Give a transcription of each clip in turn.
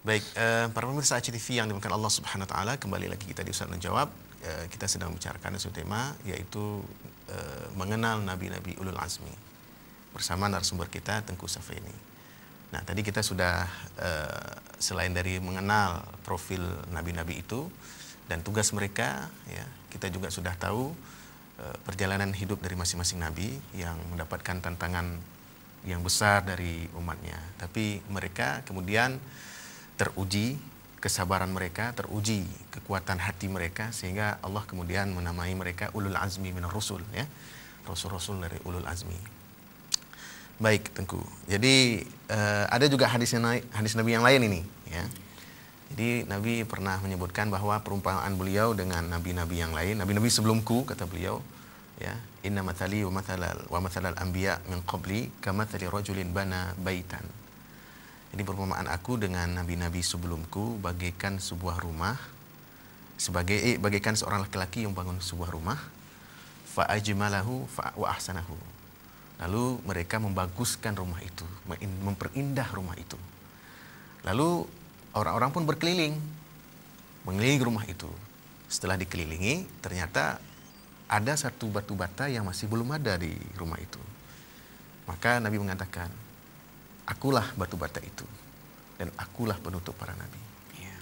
Baik, para pemirsa ACTV yang dimuliakan Allah Subhanahu wa taala, kembali lagi kita di Ustaz Menjawab. Kita sedang membicarakan suatu tema yaitu mengenal nabi-nabi ulul azmi bersama narasumber kita Tengku Safrini. Nah, tadi kita sudah selain dari mengenal profil nabi-nabi itu dan tugas mereka, ya, kita juga sudah tahu perjalanan hidup dari masing-masing nabi yang mendapatkan tantangan yang besar dari umatnya. Tapi mereka kemudian teruji kesabaran mereka, teruji kekuatan hati mereka, sehingga Allah kemudian menamai mereka ulul azmi minar rusul, ya, rasul-rasul dari ulul azmi. Baik, Tengku. Jadi ada juga hadis Nabi yang lain ini, ya. Jadi Nabi pernah menyebutkan bahwa perumpamaan beliau dengan nabi-nabi yang lain, nabi-nabi sebelumku, kata beliau, ya, inna mathali wa mathalal anbiya min qabli kamathali rajulin bana baitan. Jadi perumpamaan aku dengan nabi-nabi sebelumku bagaikan sebuah rumah, bagaikan seorang laki-laki yang bangun sebuah rumah, fa ajmalahu wa ahsanahu. Lalu mereka membaguskan rumah itu, memperindah rumah itu. Lalu orang-orang pun berkeliling, mengelilingi rumah itu. Setelah dikelilingi, ternyata ada satu batu bata yang masih belum ada di rumah itu. Maka Nabi mengatakan, akulah batu bata itu, dan akulah penutup para nabi. Ya.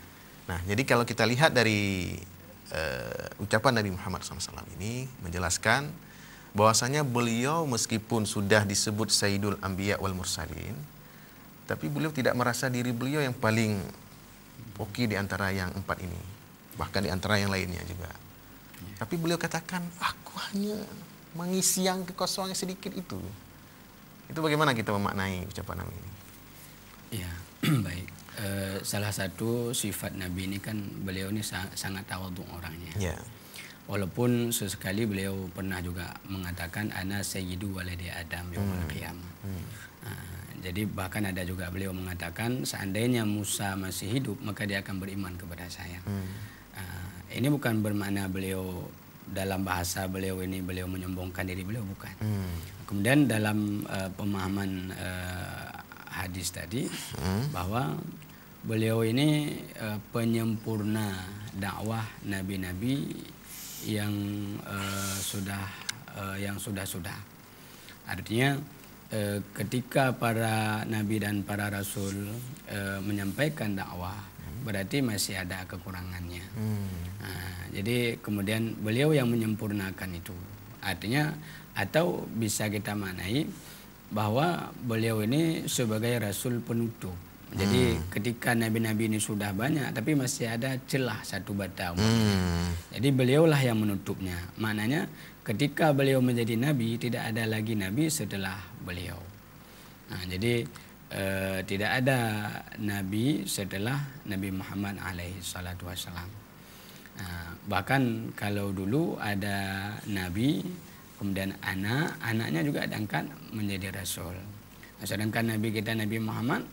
Nah, jadi kalau kita lihat dari ucapan Nabi Muhammad SAW ini menjelaskan bahwasanya beliau meskipun sudah disebut Sayyidul Anbiya wal Mursalin, tapi beliau tidak merasa diri beliau yang paling oke di antara yang empat ini, bahkan di antara yang lainnya juga. Ya. Tapi beliau katakan, aku hanya mengisi yang kekosongan sedikit itu. Itu bagaimana kita memaknai ucapan Nabi ini? Ya, baik. Salah satu sifat Nabi ini kan beliau ini sangat tawadhu orangnya. Ya. Walaupun sesekali beliau pernah juga mengatakan ana sayyidu waladi Adam yaumul qiyamah. Jadi bahkan ada juga beliau mengatakan seandainya Musa masih hidup maka dia akan beriman kepada saya. Ini bukan bermakna beliau dalam bahasa beliau ini beliau menyombongkan diri, beliau bukan. Kemudian dalam pemahaman hadis tadi bahwa beliau ini penyempurna dakwah nabi-nabi yang sudah. Artinya ketika para nabi dan para rasul menyampaikan dakwah, berarti masih ada kekurangannya. Jadi kemudian beliau yang menyempurnakan itu. Artinya atau bisa kita maknai bahwa beliau ini sebagai rasul penutup. Jadi ketika nabi-nabi ini sudah banyak tapi masih ada celah satu bata. Jadi beliaulah yang menutupnya. Maknanya ketika beliau menjadi nabi tidak ada lagi nabi setelah beliau. Nah, jadi tidak ada nabi setelah Nabi Muhammad alaihi salatu wassalam. Bahkan kalau dulu ada nabi kemudian anaknya juga diangkat menjadi rasul. Sedangkan nabi kita Nabi Muhammad,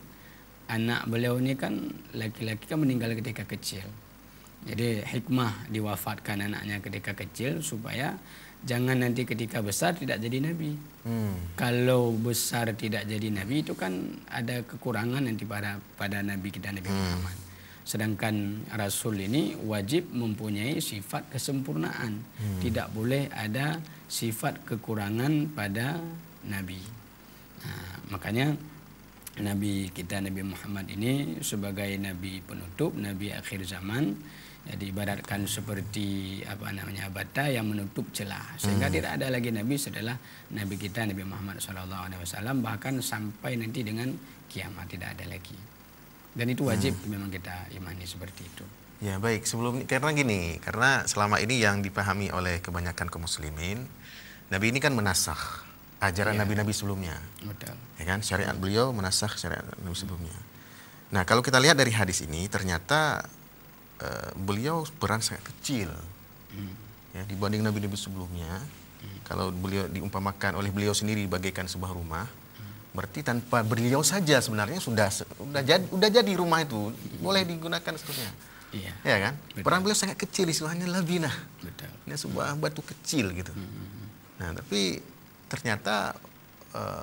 anak beliau ini kan laki-laki kan meninggal ketika kecil. Jadi hikmah diwafatkan anaknya ketika kecil supaya jangan nanti ketika besar tidak jadi nabi. Kalau besar tidak jadi nabi itu kan ada kekurangan nanti pada nabi kita Nabi Muhammad. Sedangkan rasul ini wajib mempunyai sifat kesempurnaan. Tidak boleh ada sifat kekurangan pada nabi. Nah, makanya nabi kita Nabi Muhammad ini sebagai nabi penutup, nabi akhir zaman, jadi ibaratkan seperti bata yang menutup celah sehingga tidak ada lagi nabi setelah nabi kita Nabi Muhammad SAW, bahkan sampai nanti dengan kiamat tidak ada lagi. Dan itu wajib memang kita imani seperti itu. Ya, baik. Karena selama ini yang dipahami oleh kebanyakan kaum muslimin, Nabi ini kan menasakh ajaran nabi-nabi sebelumnya. Betul. Ya kan? Syariat beliau menasakh syariat nabi sebelumnya. Nah, kalau kita lihat dari hadis ini ternyata beliau peran sangat kecil. Ya, dibanding nabi-nabi sebelumnya. Kalau beliau diumpamakan oleh beliau sendiri bagaikan sebuah rumah, berarti tanpa beliau saja sebenarnya sudah jadi rumah itu, boleh digunakan seterusnya. Iya. Ya kan? Betul. Peran beliau sangat kecil, istilahnya labinah. Betul. Ini sebuah batu kecil gitu. Nah, tapi ternyata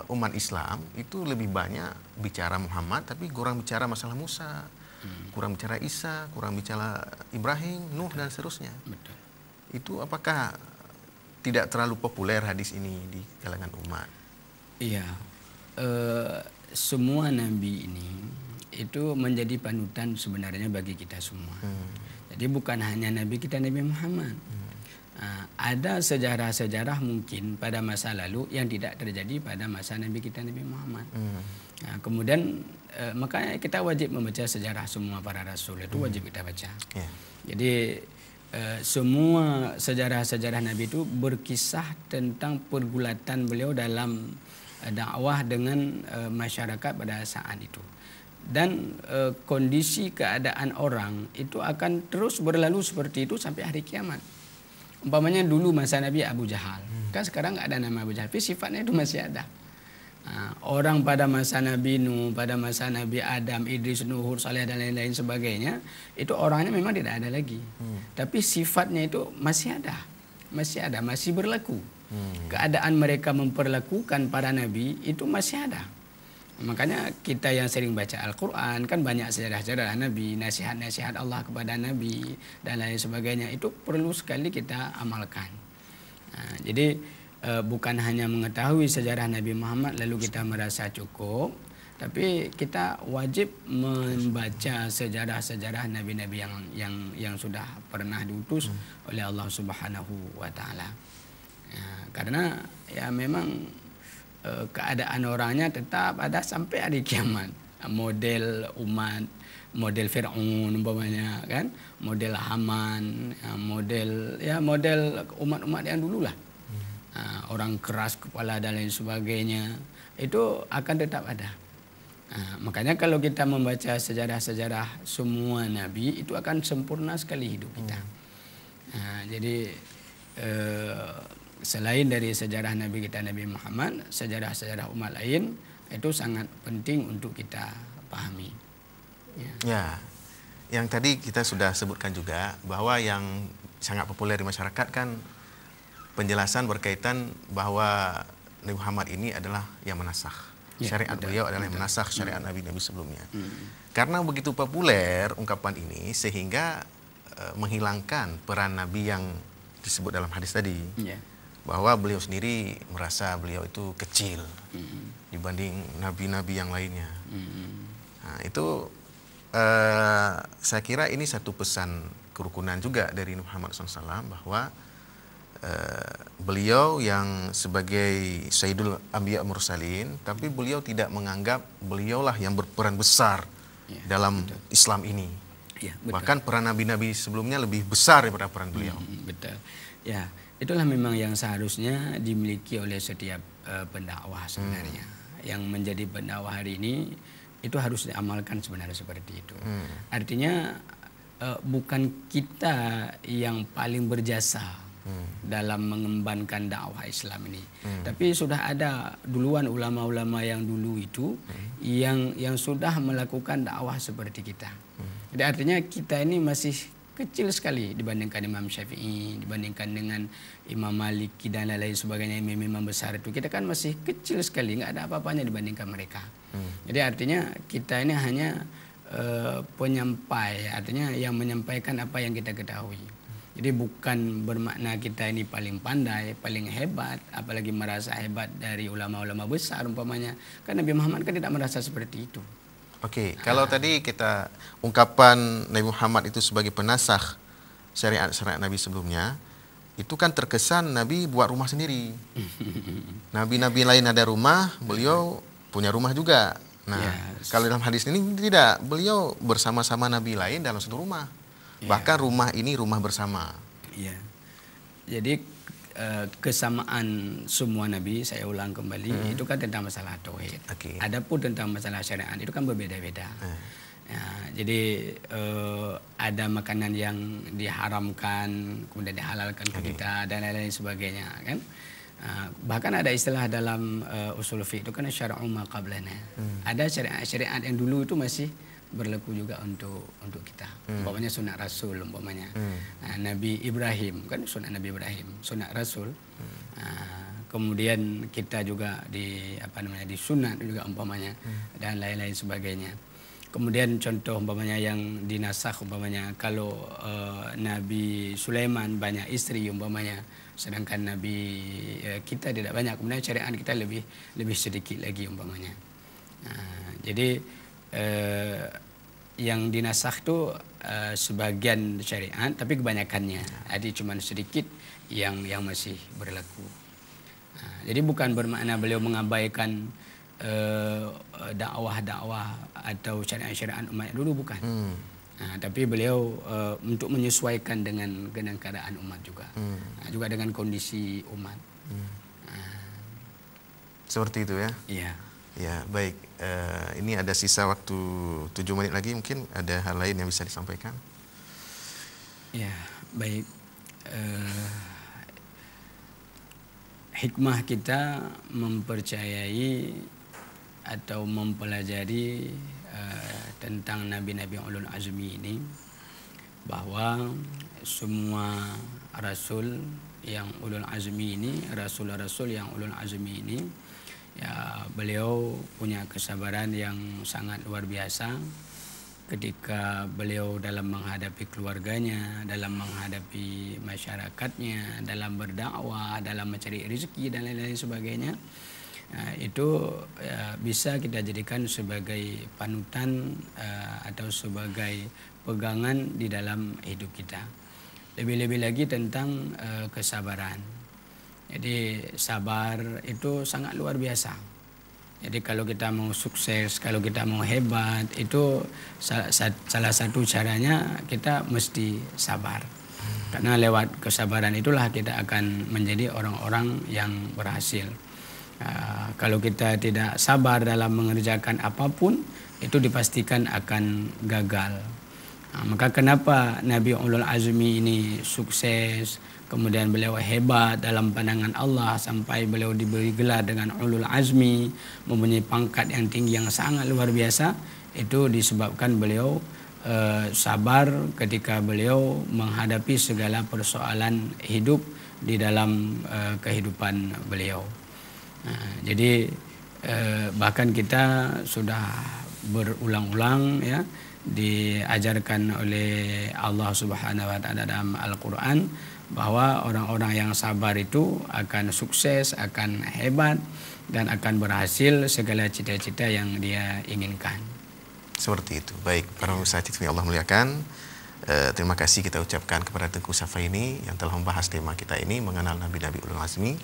umat Islam itu lebih banyak bicara Muhammad tapi kurang bicara masalah Musa, kurang bicara Isa, kurang bicara Ibrahim, Nuh dan seterusnya. Betul. Itu apakah tidak terlalu populer hadis ini di kalangan umat? Iya, semua nabi ini itu menjadi panutan sebenarnya bagi kita semua. Jadi bukan hanya nabi kita, Nabi Muhammad. Ada sejarah-sejarah mungkin pada masa lalu yang tidak terjadi pada masa nabi kita, Nabi Muhammad. Kemudian makanya kita wajib membaca sejarah semua para rasul, itu wajib kita baca. Jadi semua sejarah-sejarah Nabi itu berkisah tentang pergulatan beliau dalam dakwah dengan masyarakat pada saat itu. Dan kondisi keadaan orang itu akan terus berlalu seperti itu sampai hari kiamat. Umpamanya dulu masa Nabi Abu Jahal, kan sekarang nggak ada nama Abu Jahal, tapi sifatnya itu masih ada. Orang pada masa Nabi Nuh, pada masa Nabi Adam, Idris, Nuh, Saleh dan lain-lain sebagainya, itu orangnya memang tidak ada lagi. Tapi sifatnya itu masih ada, masih berlaku. Keadaan mereka memperlakukan para nabi itu masih ada. Makanya kita yang sering baca Al-Quran kan banyak sejarah-sejarah Nabi, nasihat-nasihat Allah kepada Nabi dan lain sebagainya, itu perlu sekali kita amalkan. Jadi bukan hanya mengetahui sejarah Nabi Muhammad lalu kita merasa cukup, tapi kita wajib membaca sejarah-sejarah nabi-nabi yang sudah pernah diutus oleh Allah Subhanahu wa taala. Karena ya memang keadaan orangnya tetap ada sampai hari kiamat. Model umat, model Fir'aun umpamanya kan, model Haman, model umat-umat yang dulu lah. Orang keras kepala dan lain sebagainya, itu akan tetap ada. Makanya kalau kita membaca sejarah-sejarah semua nabi, itu akan sempurna sekali hidup kita. Jadi selain dari sejarah Nabi kita Nabi Muhammad, sejarah-sejarah umat lain itu sangat penting untuk kita pahami. Ya, yang tadi kita sudah sebutkan juga bahwa yang sangat populer di masyarakat kan penjelasan berkaitan bahwa Nabi Muhammad ini adalah yang menasakh. Syariat beliau adalah yang menasakh syariat nabi-nabi sebelumnya. Karena begitu populer ungkapan ini sehingga menghilangkan peran Nabi yang disebut dalam hadis tadi. Bahwa beliau sendiri merasa beliau itu kecil dibanding nabi-nabi yang lainnya. Nah, itu saya kira ini satu pesan kerukunan juga dari Muhammad SAW bahwa beliau yang sebagai Sayyidul Anbiya Mursalin, tapi beliau tidak menganggap beliaulah yang berperan besar dalam Islam ini. Bahkan peran nabi-nabi sebelumnya lebih besar daripada peran beliau. Betul. Ya. Itulah memang yang seharusnya dimiliki oleh setiap pendakwah sebenarnya. Yang menjadi pendakwah hari ini itu harus diamalkan sebenarnya seperti itu. Artinya bukan kita yang paling berjasa dalam mengembangkan dakwah Islam ini. Tapi sudah ada duluan ulama-ulama yang dulu itu yang sudah melakukan dakwah seperti kita. Jadi artinya kita ini masih kecil sekali dibandingkan Imam Syafi'i, dibandingkan dengan Imam Maliki dan lain-lain sebagainya, imam-imam besar itu. Kita kan masih kecil sekali, nggak ada apa-apanya dibandingkan mereka. Jadi artinya kita ini hanya penyampai, artinya yang menyampaikan apa yang kita ketahui. Jadi bukan bermakna kita ini paling pandai, paling hebat, apalagi merasa hebat dari ulama-ulama besar umpamanya. Kan Nabi Muhammad kan tidak merasa seperti itu. Oke, kalau tadi kita ungkapan Nabi Muhammad itu sebagai penasakh syariat-syariat Nabi sebelumnya, itu kan terkesan Nabi buat rumah sendiri. Nabi-nabi lain ada rumah, beliau punya rumah juga. Nah, kalau dalam hadis ini tidak, beliau bersama-sama Nabi lain dalam satu rumah. Bahkan rumah ini rumah bersama. Iya. Jadi kesamaan semua nabi, saya ulang kembali, itu kan tentang masalah tauhid. Adapun tentang masalah syariat itu kan berbeda-beda. Ya, jadi ada makanan yang diharamkan kemudian dihalalkan ke kita dan lain-lain sebagainya kan. Bahkan ada istilah dalam usul fiqh itu kan syara'u ma qablana. Ada syariat yang dulu itu masih berlaku juga untuk kita. Umpamanya sunat Rasul umpamanya. Nabi Ibrahim kan sunat Nabi Ibrahim, sunat Rasul. Kemudian kita juga disunat juga umpamanya dan lain-lain sebagainya. Kemudian contoh umpamanya yang dinasakh umpamanya kalau Nabi Sulaiman banyak istri umpamanya, sedangkan Nabi kita tidak banyak, kemudian syariat kita lebih sedikit lagi umpamanya. Jadi yang dinasakh itu sebagian syariat tapi kebanyakannya, jadi cuma sedikit yang masih berlaku. Jadi bukan bermakna beliau mengabaikan dakwah atau syariat umat dulu, bukan. Tapi beliau untuk menyesuaikan dengan keadaan umat juga, juga dengan kondisi umat. Seperti itu ya. Iya. Ya, baik. Ini ada sisa waktu 7 menit lagi, mungkin ada hal lain yang bisa disampaikan. Ya, baik. Hikmah kita mempercayai atau mempelajari tentang nabi-nabi ulul azmi ini, bahwa semua rasul yang ulul azmi ini, rasul-rasul yang ulul azmi ini, ya beliau punya kesabaran yang sangat luar biasa ketika beliau dalam menghadapi keluarganya, dalam menghadapi masyarakatnya, dalam berdakwah, dalam mencari rezeki dan lain-lain sebagainya. Itu bisa kita jadikan sebagai panutan atau sebagai pegangan di dalam hidup kita. Lebih-lebih lagi tentang kesabaran. Jadi sabar itu sangat luar biasa. Jadi kalau kita mau sukses, kalau kita mau hebat, itu salah satu caranya kita mesti sabar. Karena lewat kesabaran itulah kita akan menjadi orang-orang yang berhasil. Kalau kita tidak sabar dalam mengerjakan apapun, itu dipastikan akan gagal. Maka kenapa Nabi Ulul Azmi ini sukses, kemudian beliau hebat dalam pandangan Allah sampai beliau diberi gelar dengan Ulul Azmi, mempunyai pangkat yang tinggi yang sangat luar biasa, itu disebabkan beliau sabar ketika beliau menghadapi segala persoalan hidup di dalam kehidupan beliau. Jadi bahkan kita sudah berulang-ulang ya diajarkan oleh Allah Subhanahu wa taala dalam Al-Qur'an bahwa orang-orang yang sabar itu akan sukses, akan hebat dan akan berhasil segala cita-cita yang dia inginkan. Seperti itu. Baik, para pemirsa TV Allah muliakan. Terima kasih kita ucapkan kepada Tengku Safaini yang telah membahas tema kita ini, mengenal Nabi-Nabi Ulul Azmi.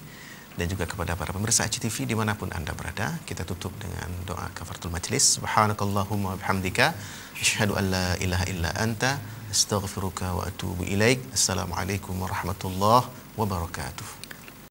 Dan juga kepada para pemirsa CTV dimanapun Anda berada, kita tutup dengan doa kafaratul majlis. Subhanakallahumma bihamdika asyhadu an la ilaha illa anta astaghfiruka wa atubu ilaik. Assalamualaikum warahmatullahi wabarakatuh.